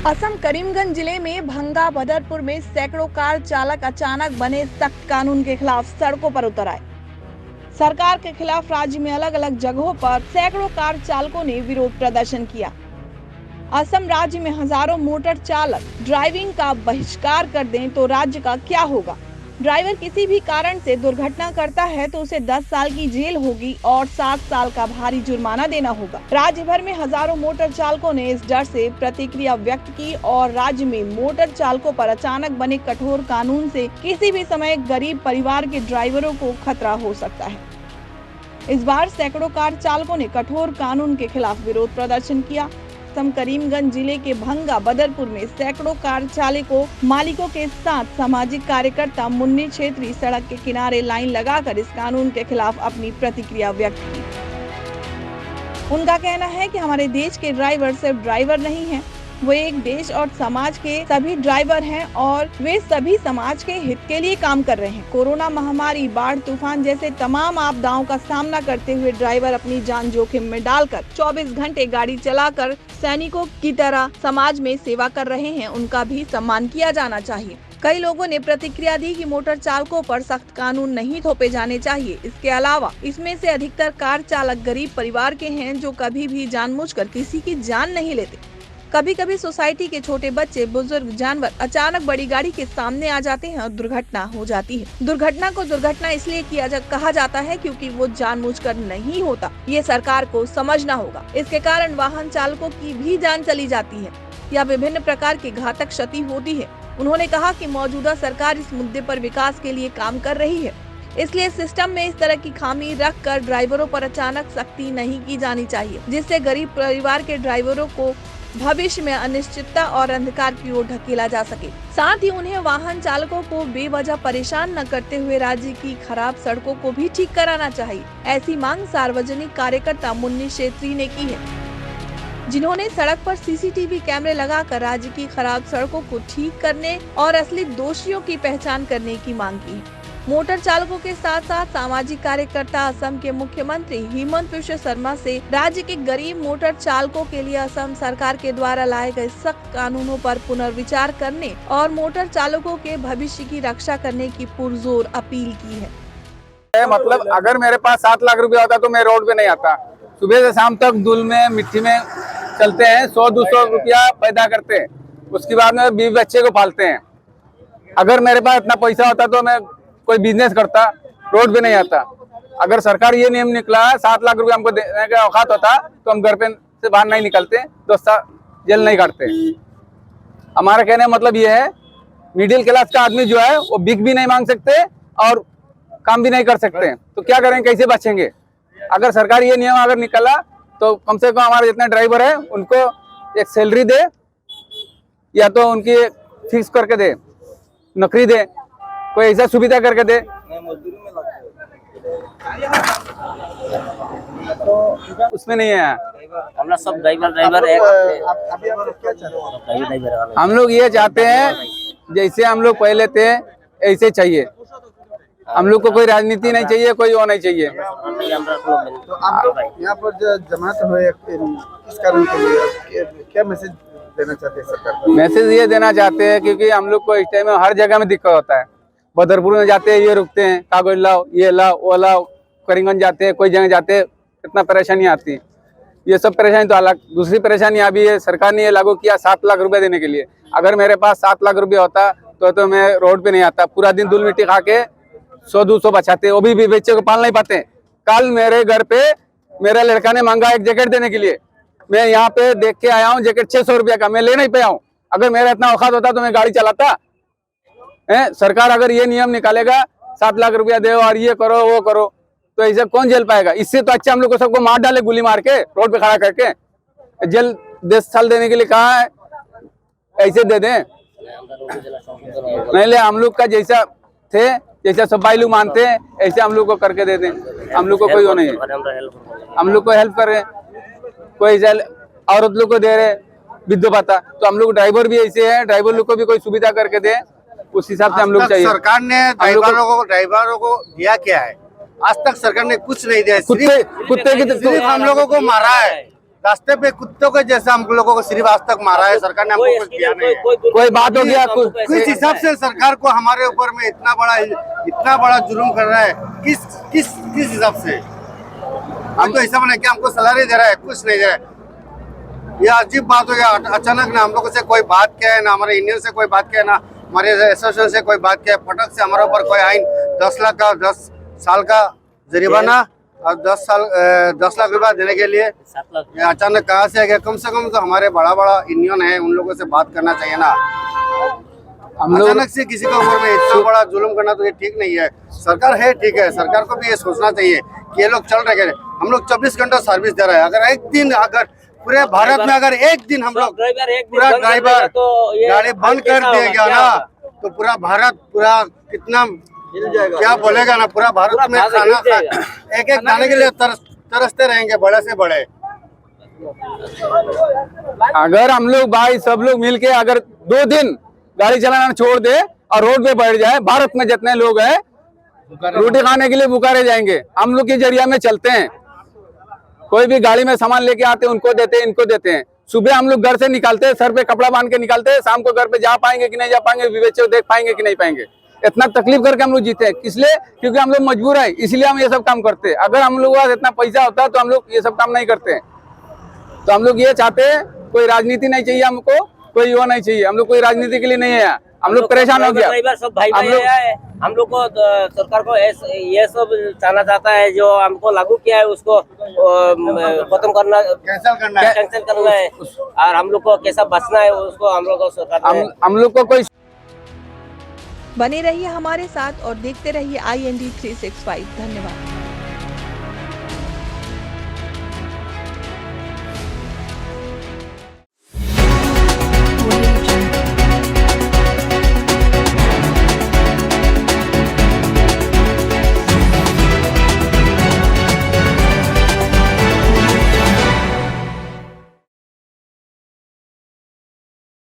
असम करीमगंज जिले में भंगा बदरपुर में सैकड़ों कार चालक अचानक बने सख्त कानून के खिलाफ सड़कों पर उतर आए। सरकार के खिलाफ राज्य में अलग अलग जगहों पर सैकड़ों कार चालकों ने विरोध प्रदर्शन किया। असम राज्य में हजारों मोटर चालक ड्राइविंग का बहिष्कार कर दें तो राज्य का क्या होगा। ड्राइवर किसी भी कारण से दुर्घटना करता है तो उसे 10 साल की जेल होगी और 7 साल का भारी जुर्माना देना होगा। राज्य भर में हजारों मोटर चालकों ने इस डर से प्रतिक्रिया व्यक्त की और राज्य में मोटर चालकों पर अचानक बने कठोर कानून से किसी भी समय गरीब परिवार के ड्राइवरों को खतरा हो सकता है। इस बार सैकड़ों कार चालकों ने कठोर कानून के खिलाफ विरोध प्रदर्शन किया। असम करीमगंज जिले के भंगा बदरपुर में सैकड़ों कार चालकों मालिकों के साथ सामाजिक कार्यकर्ता मुन्नी छेत्री सड़क के किनारे लाइन लगाकर इस कानून के खिलाफ अपनी प्रतिक्रिया व्यक्त की। उनका कहना है कि हमारे देश के ड्राइवर सिर्फ ड्राइवर नहीं हैं, वो एक देश और समाज के सभी ड्राइवर हैं और वे सभी समाज के हित के लिए काम कर रहे हैं। कोरोना महामारी, बाढ़, तूफान जैसे तमाम आपदाओं का सामना करते हुए ड्राइवर अपनी जान जोखिम में डालकर 24 घंटे गाड़ी चलाकर सैनिकों की तरह समाज में सेवा कर रहे हैं। उनका भी सम्मान किया जाना चाहिए। कई लोगों ने प्रतिक्रिया दी कि मोटर चालकों पर सख्त कानून नहीं थोपे जाने चाहिए। इसके अलावा इसमें से अधिकतर कार चालक गरीब परिवार के हैं जो कभी भी जानबूझकर किसी की जान नहीं लेते। कभी कभी सोसाइटी के छोटे बच्चे, बुजुर्ग, जानवर अचानक बड़ी गाड़ी के सामने आ जाते हैं और दुर्घटना हो जाती है। दुर्घटना को दुर्घटना इसलिए कहा जाता है क्योंकि वो जानबूझकर नहीं होता। ये सरकार को समझना होगा। इसके कारण वाहन चालकों की भी जान चली जाती है या विभिन्न प्रकार की घातक क्षति होती है। उन्होंने कहा कि मौजूदा सरकार इस मुद्दे पर विकास के लिए काम कर रही है, इसलिए सिस्टम में इस तरह की खामी रखकर ड्राइवरों पर अचानक सख्ती नहीं की जानी चाहिए, जिससे गरीब परिवार के ड्राइवरों को भविष्य में अनिश्चितता और अंधकार की ओर ढकेला जा सके। साथ ही उन्हें वाहन चालकों को बेवजह परेशान न करते हुए राज्य की खराब सड़कों को भी ठीक कराना चाहिए। ऐसी मांग सार्वजनिक कार्यकर्ता मुन्नी छेत्री ने की है, जिन्होंने सड़क पर सीसीटीवी कैमरे लगाकर राज्य की खराब सड़कों को ठीक करने और असली दोषियों की पहचान करने की मांग की है। मोटर चालकों के साथ साथ सामाजिक कार्यकर्ता असम के मुख्यमंत्री हिमंत विश्व शर्मा से राज्य के गरीब मोटर चालकों के लिए असम सरकार के द्वारा लाए गए सख्त कानूनों पर पुनर्विचार करने और मोटर चालकों के भविष्य की रक्षा करने की पुरजोर अपील की है। मतलब अगर मेरे पास 7 लाख रुपया होता तो मैं रोड पे नहीं आता। सुबह से शाम तक धूल में, मिट्टी में चलते हैं, 100-200 रुपया पैदा करते हैं, उसके बाद में बीवी बच्चे को पालते हैं। अगर मेरे पास इतना पैसा होता तो मैं कोई बिजनेस करता, रोड पे नहीं आता। अगर सरकार ये नियम निकला 7 लाख रुपए हमको देने का औकात होता तो हम घर पे से बाहर नहीं निकलते, 2 साल जेल नहीं काटते। हमारा कहने का मतलब ये है, मिडिल क्लास का आदमी जो है वो भीख भी नहीं मांग सकते और काम भी नहीं कर सकते, तो क्या करेंगे, कैसे बचेंगे। अगर सरकार ये नियम अगर निकला तो कम से कम हमारे जितने ड्राइवर है उनको एक सैलरी दे या तो उनकी फिक्स करके दे, नौकरी दे, कोई ऐसा सुविधा करके दे। उसमें नहीं है। हम सब ड्राइवर है। हम लोग ये चाहते हैं जैसे हम लोग पहले थे ऐसे चाहिए। हम लोग को कोई राजनीति नहीं चाहिए, कोई वो नहीं चाहिए। तो आप लोग यहाँ पर जो जमात हुए किस कारण के लिए, क्या मैसेज देना चाहते हैं सरकार को? मैसेज ये देना चाहते हैं क्योंकि हम लोग को इस टाइम में हर जगह में दिक्कत होता है। बदरपुर में जाते हैं ये रुकते हैं, कागज लाओ, ये लाओ, वो लाओ। करीमगंज जाते हैं, कोई जगह जाते हैं, इतना परेशानी आती है। ये सब परेशानी तो अलग। दूसरी परेशानी अभी है, सरकार ने ये लागू किया 7 लाख रुपए देने के लिए। अगर मेरे पास 7 लाख रुपए होता तो मैं रोड पे नहीं आता। पूरा दिन धूल मिट्टी खा के 100-200 बचाते, वो भी बच्चे को पाल नहीं पाते। कल मेरे घर पे मेरे लड़का ने मांगा एक जैकेट देने के लिए, मैं यहाँ पे देख के आया हूँ, जैकेट 600 रुपया का, मैं ले नहीं पाया हूँ। अगर मेरा इतना औकात होता तो मैं गाड़ी चलाता है। सरकार अगर ये नियम निकालेगा 7 लाख रुपया दो और ये करो वो करो, तो ऐसे कौन झेल पाएगा। इससे तो अच्छा हम लोग को सबको मार डाले, गोली मार के रोड पे खड़ा करके। जेल 10 साल देने के लिए कहा है, ऐसे दे दें। नहीं ले, हम लोग का जैसा थे, जैसा सब भाई लोग मानते हैं ऐसे हम लोग को करके दे दें। हम लोग को कोई वो नहीं है। हम लोग को हेल्प कर रहे, कोई औरत लोग को दे रहे विद्युत भाता, तो हम लोग ड्राइवर भी ऐसे हैं, ड्राइवर लोग को भी कोई सुविधा करके दे, उस हिसाब से हम लोग चाहिए। सरकार ने ड्राइवरों को दिया क्या है? आज तक सरकार ने कुछ नहीं दिया। कुत्ते की सिर्फ हम लोगों को मारा है। रास्ते पे कुत्तों के जैसा हम लोगों को सिर्फ आज तक मारा है, सरकार ने हमको कुछ दिया नहीं है। कोई बात हो गया किस हिसाब से सरकार को हमारे ऊपर में इतना बड़ा जुल्म कर रहा है, किस किस किस हिसाब से? हम तो ऐसा बना कि हमको सैलरी दे रहा है, कुछ नहीं दे रहा है। ये अजीब बात हो गया। अचानक ना हम लोगों से कोई बात किया है, ना हमारे यूनियन से कोई बात किया है, ना हमारे एसोसिएशन से कोई बात किया है। फटक से हमारे ऊपर कोई आइन 10 लाख का 10 साल का जरिमाना और 10 लाख रुपया देने के लिए 7 लाख ये अचानक कहाँ से आ गया? कम से कम तो हमारे बड़ा यूनियन है, उन लोगों से बात करना चाहिए ना। हम लोग अचानक से किसी के ऊपर में इतना बड़ा जुल्म करना तो ये ठीक नहीं है। सरकार है ठीक है, सरकार को भी ये सोचना चाहिए कि ये लोग चल रहे हैं। हम लोग 24 घंटा सर्विस दे रहे हैं। अगर एक दिन, अगर पूरे भारत में अगर एक दिन हम लोग ड्राइवर एक दिन पूरा बंद कर ड्राइवर देगा तो ये गाड़ी बंद कर कैसा दिया होगा, गया क्या ना, होगा? तो पूरा भारत पूरा कितना क्या बोलेगा ना, पूरा भारत पूरा में भारत खाना हिल जाएगा। एक दाने के लिए तरसते रहेंगे, बड़े से बड़े। अगर हम लोग भाई सब लोग मिलके अगर 2 दिन गाड़ी चलाना छोड़ दे और रोड पे बैठ जाए, भारत में जितने लोग हैं रोटी खाने के लिए भूखा रह जाएंगे। हम लोग के जरिया में चलते हैं, कोई भी गाड़ी में सामान लेके आते हैं, उनको देते हैं, इनको देते हैं। सुबह हम लोग घर से निकालते हैं, सर पे कपड़ा बांध के निकालते हैं, शाम को घर पे जा पाएंगे कि नहीं जा पाएंगे, विवेचक देख पाएंगे कि नहीं पाएंगे। इतना तकलीफ करके हम लोग जीते हैं, इसलिए क्योंकि हम लोग मजबूर है, इसलिए हम ये सब काम करते हैं। अगर हम लोग के पास इतना पैसा होता तो हम लोग ये सब काम नहीं करते। तो हम लोग ये चाहते हैं, कोई राजनीति नहीं चाहिए हमको, कोई युवा नहीं चाहिए, हम लोग कोई राजनीति के लिए नहीं है। हम लोग परेशान हो गया। ड्राइवर सब भाई हम लोग है। हम लोग को सरकार को ये सब चाहना चाहता है, जो हमको लागू किया है उसको खत्म करना, कैंसिल करना है। कैंसिल करना है, और हम लोग को कैसा बचना है उसको हम लोग को सरकार ने हम लोग को कोई बने रहिए हमारे साथ और देखते रहिए IND 365। धन्यवाद।